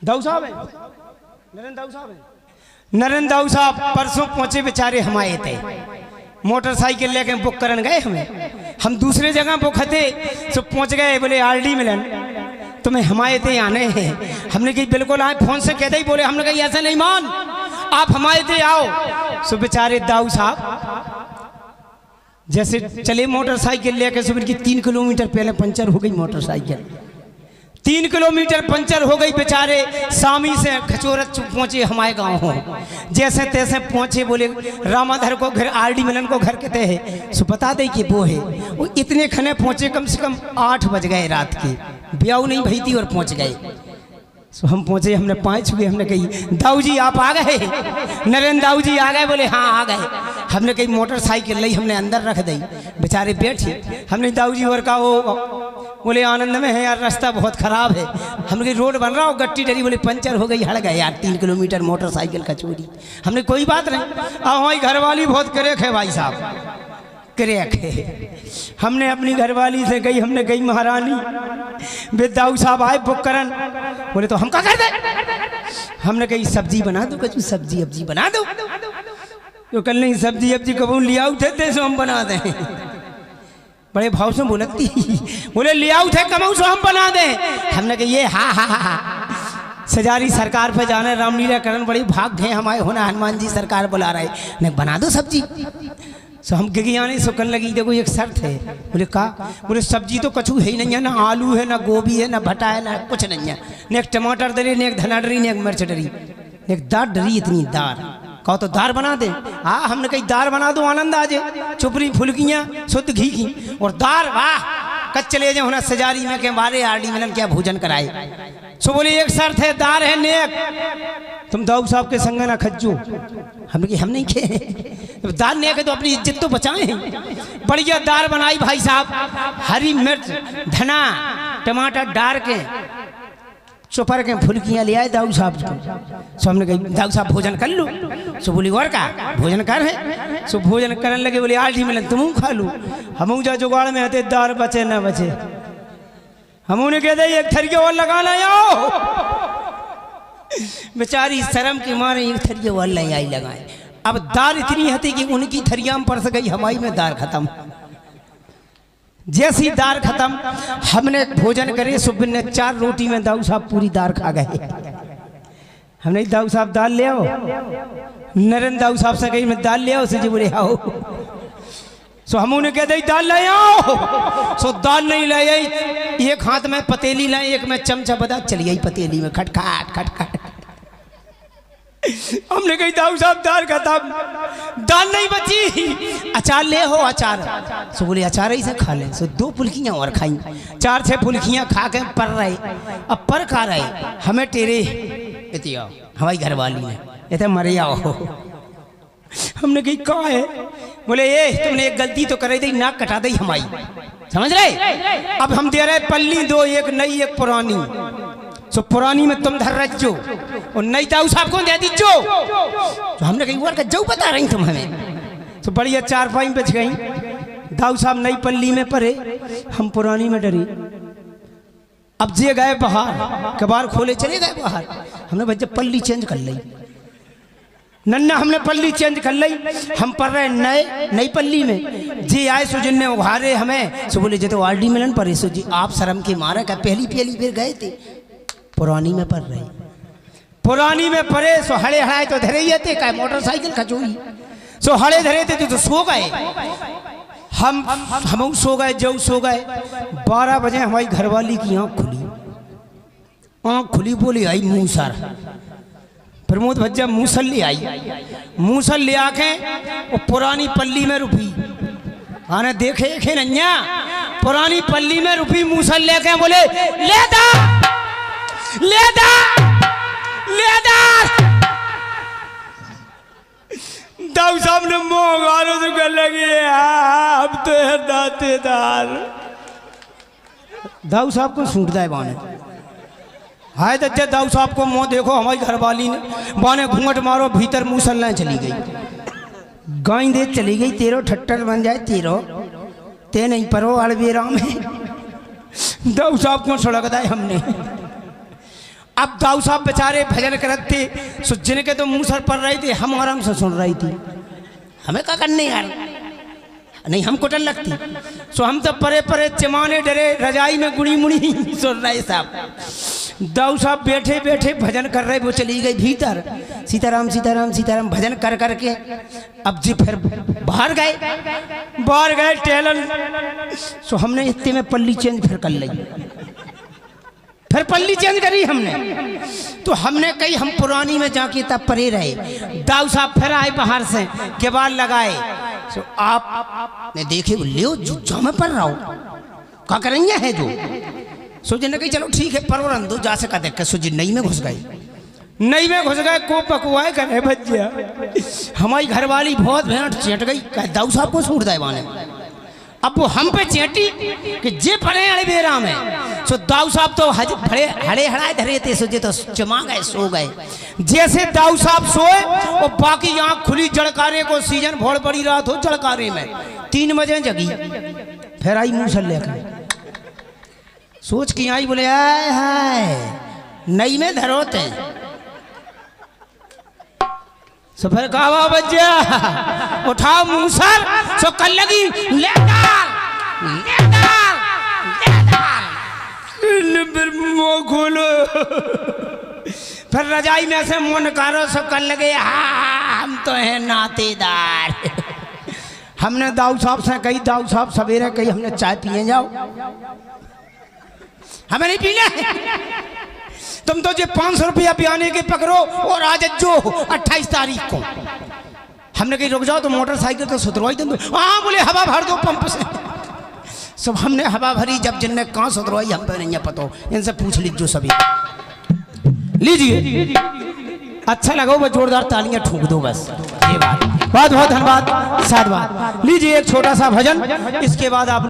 दाऊ साहब है, नरेंद्र दाऊ साहब है। नरेंद्र दाऊ साहब परसों पहुंचे बेचारे, हम आए थे मोटरसाइकिल लेके बुक करन गए हमें, हम दूसरे जगह बुक थे तो पहुंच गए, बोले आरडी मिलन तुम्हें हमारे थे आने हैं। हमने कही बिल्कुल आए, फोन से कहते ही बोले, हमने कही ऐसा नहीं मान, आप हमारे थे आओ। सो बेचारे दाऊ साहब जैसे चले मोटरसाइकिल लेके, सुबह की 3 किलोमीटर पहले पंचर हो गई मोटरसाइकिल, 3 किलोमीटर पंचर हो गई। बेचारे सामी से खचोरत पहुंचे हमारे गांव हो, जैसे तैसे पहुंचे, बोले रामाधर को घर, आरडी मिलन को घर कहते हैं। सो बता दे कि वो है, वो इतने खने पहुंचे, कम से कम 8 बज गए रात के, ब्याह नहीं भई थी और पहुंच गए। सो हम पहुंचे, हमने 5 हुए, हमने कही दाऊ जी आप आ गए, नरेंद्र दाऊ जी आ गए, बोले हाँ आ गए। हमने कही मोटरसाइकिल ली, हमने अंदर रख दी, बेचारे बैठे। हमने दाऊ जी और कहा वो, बोले आनंद में है यार, रास्ता बहुत खराब है। हमने कही रोड बन रहा हो, गट्टी डरी, बोले पंचर हो गई, हड़ गए यार 3 किलोमीटर मोटरसाइकिल का चोरी। हमने कोई बात नहीं, हमारी घरवाली बहुत करेक है भाई साहब, करेक है। हमने अपनी घरवाली से कही, हमने कही महारानी वे दाऊ साहब आए बुक करन, बोले तो हम क्या कर दे। हमने कही सब्जी बना दो, कुछ सब्जी अब्जी बना दो, तो कल नहीं सब्जी अब्जी कबू लिया उठे सो हम बना दें। बड़े भाव से बोलती, बोले लिया उठे कमाऊ सो हम बना दें। हमने कही ये हा हा हा सजारी सरकार पे जाने रामलीला करण, बड़ी भाग गए हमारे होना, हनुमान जी सरकार बुला रहे, नहीं बना दो सब्जी। सो हम गिगियाने सो कन लगी, देखो एक शर्त है। बोले का, बोले सब्जी तो कछु है ही नहीं है, ना आलू है, ना गोभी है, ना भटा है, ना कुछ नहीं है, न एक टमाटर डरी, न एक धना डरी, न एक मिर्च डरी, न एक दार डरी, इतनी दार। कहो तो दार बना दे। हाँ हमने कही दार बना दो, आनंद आ जाए, चुपड़ी फुलकियाँ शुद्ध घी की और दार, वाह कच चले जाए होना सजारी में के बारे आरडी मिलन क्या भोजन कराए। सो बोले एक शर्त है, दार है नेक, तुम दाऊ साहब के संग ना खज्जो। हमने कही हम नहीं खे, दाल नेक है तो अपनी इज्जत तो बचाए। बढ़िया दाल बनाई भाई साहब, हरी मिर्च धना टमाटर डाल के चुपर के फुलकियाँ ले आए दाऊ साहब को। सो हमने कही दाऊ साहब भोजन कर लो। सो बोली और का भोजन कर है। सो भोजन करने लगे, बोले आरडी मिलन तुम खा लो, हम जा जुगाड़ में आते, दार बचे न बचे। हम उन्हें कहते एक थरिया और लगाना आओ, बेचारी शर्म के मारे एक थरिया और ले आई लगाए। अब दाल इतनी हती कि उनकी थरिया में परस गई, हमारी में दाल खत्म। जैसी दाल खत्म, हमने भोजन करे, सुबह ने 4 रोटी में दाऊ साहब पूरी दाल खा गए। हमने दाऊ साहब दाल ले आओ, नरेंद्र दाऊ साहब से कही मैं दाल ले आओ, जी बोले आओ। सो हम उन्हें कहते दाल ले आओ। सो दाल नहीं ले आई, एक हाथ में पतीली लाए, एक में चमचा बता, चली आई पतीली में खटखट खटखट। हमने कही दाऊ साहब दाल खत्म, दाल नहीं बची, अचार ले हो अचार। सो बोले अचार ही से खा ले। सो 2 फुल्कियाँ और खाई, 4-6 फुल्कियाँ खा के पर रहे। अब पर खा रहे, हमें टेरे हमारी घरवाली ने कहते मरे आओ। हमने कही कहाँ है, बोले ये तुमने एक गलती तो कर दी, नाक कटा दी हमारी, समझ रहे। अब हम दे रहे पल्ली 2, एक नई एक पुरानी। सो पुरानी में तुम धर रखो और नई दाऊ साहब को दे दीजो। तो हमने कही वो जो बता रही तुम हमें। तो बढ़िया 4-5 बच गई, दाऊ साहब नई पल्ली में परे, हम पुरानी में डरे। अब जे गए बाहर, कबार खोले चले गए बाहर। हमने बच्चे पल्ली चेंज कर ली, नन्ना हमने पल्ली चेंज कर ली, हम पढ़ रहे नई पल्ली में। जी आए सो जिनने उघारे हमें, सो बोले जे तो आरडी मिलन पर सो जी आप शर्म के मारे का पहली फिर गए थे, पुरानी में पढ़ रहे, पुरानी में पढ़े। सो हड़े हड़ाए तो धरे ही थे, का मोटरसाइकिल खचोई। सो हड़े धरे थे तो सो गए, हम सो गए, जो सो गए। 12 बजे हमारी घरवाली की आँख खुली, बोली आई मूसर। प्रमोद भज्जा मूसल ले आई, मूसल ले आके वो पुरानी पल्ली में रुपी। आने देखे नैया, पुरानी पल्ली में रुपी मूसल लेके बोले ले दा ले दा ले दा। दाऊ साहब ने मुँह गारो तो कर लगे, अब तो है दातेदार। दाऊ साहब को सूट दाए बाने, हाय दज्जा दाऊ साहब को मुँह देखो, हमारी घरवाली ने बाने घूंघट मारो, भीतर मूसल चली गई, गाय दे चली गई। 13 ठट्टर बन जाए 13 ते नहीं परो अड़बेरा में। दाऊ साहब को सड़क दाए हमने। अब दाऊ साहब बेचारे भजन करते सो जिनके तो मुंह सर पड़ रही थी, हम आराम से सुन रही थी। हमें क्या करने यार, नहीं हमको डर लगती। सो हम तो परे परे चमाने डरे रजाई में गुड़ी मुड़ी सुन रहे साहब। दाऊ साहब बैठे बैठे भजन कर रहे, वो चली गई भीतर, सीताराम सीताराम सीताराम भजन कर करके। अब जी फिर बाहर गए टेलर। सो हमने इतने में पल्ली चेंज फिर कर ली, फिर पल्ली चेंज करी हमने। तो हमने कही हम पुरानी में जाके तब परे रहे। दाऊ साहब फिर आए बाहर से, केबाड़ लगाए। तो आप ने देखे ले जो मैं पढ़ रहा हूँ क्या करेंगे है जो सोचे ने कही चलो ठीक है परवरन दो जा सका देख के। सोची नई में घुस गए को पकवाए करे भज्जिया। हमारी घरवाली बहुत भेंट चेट गई, दाऊ साहब को सूट दे वाने। अब वो हम पे चेटी कि जे पड़े अड़े बेरा में। सो दाऊ साहब तो हड़े हड़ाए धरे थे, सोचे तो चमा गए सो गए। जैसे दाऊ साहब सोए और बाकी आँख खुली, जड़कारे को सीजन भोड़ पड़ी रात हो जड़कारे में 3 बजे जगी। फिर आई मुँह से लेकर सोच की आई, बोले आए हाय नई में धरोते। सो फिर कहा बच्चा उठाओ मुँह सर। सो कल लगी ले डाल फिर मुँह खोलो। फिर रजाई में से मुँह निकालो। सो कल लगे हम तो हैं नातेदार। हमने दाऊ साहब से कही, दाऊ साहब सवेरे कही हमने चाय पिए जाओ, हमें नहीं पीना है। तुम तो जो 500 रुपया पियाने के पकड़ो और आज जो 28 तारीख को। हमने कहीं रुक जाओ तो मोटरसाइकिल तो सुधरवाई दो। हाँ बोले हवा भर दो पंप से। सब हमने हवा भरी, जब जिनने कहाँ सुधरवाई हम पे नहीं पता, इनसे पूछ लीजिए सभी। लीजिए अच्छा लगा वो जोरदार तालियां ठोक दो बस। ये बात बहुत बहुत धन्यवाद साधुवाद। लीजिए एक छोटा सा भजन, इसके बाद आप